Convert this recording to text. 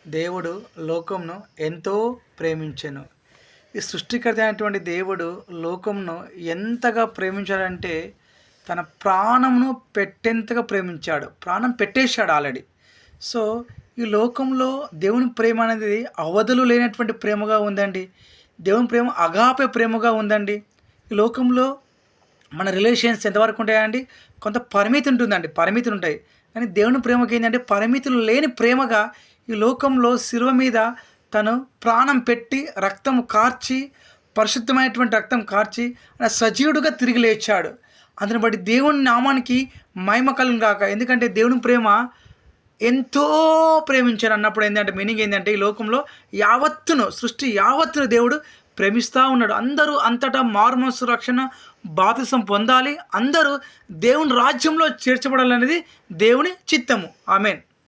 దేవుడు లోకంను ఎంతో ప్రేమించెను. ఈ సృష్టికర్త అయినటువంటి దేవుడు లోకంను ఎంతగా ప్రేమించాడంటే, తన ప్రాణమును పెట్టేంతగా ప్రేమించాడు. ప్రాణం పెట్టేశాడు ఆల్రెడీ. సో, ఈ లోకంలో దేవుని ప్రేమ అనేది అవధులు లేనటువంటి ప్రేమగా ఉందండి. దేవుని ప్రేమ అగాపె ప్రేమగా ఉందండి. ఈ లోకంలో మన రిలేషన్స్ ఎంతవరకు ఉంటాయండి? కొంత పరిమితి ఉంటుందండి. పరిమితులు ఉంటాయి. కానీ దేవుని ప్రేమకి ఏంటంటే పరిమితులు లేని ప్రేమగా ఈ లోకంలో శిలువ మీద తను ప్రాణం పెట్టి రక్తం కార్చి, పరిశుద్ధమైనటువంటి రక్తం కార్చి ఆయన సజీవుడుగా తిరిగి లేచాడు. అందుని బట్టి దేవుని నామానికి మహిమ కలుగును గాక. ఎందుకంటే దేవుని ప్రేమ ఎంతో ప్రేమించాను అన్నప్పుడు ఏంటంటే మీనింగ్ ఏంటంటే ఈ లోకంలో యావత్తును సృష్టి యావత్తును దేవుడు ప్రేమిస్తూ ఉన్నాడు. అందరూ అంతటా మారుమనస్సు రక్షణ బాప్తిసం పొందాలి. అందరూ దేవుని రాజ్యంలో చేర్చబడాలనేది దేవుని చిత్తము. ఆమేన్.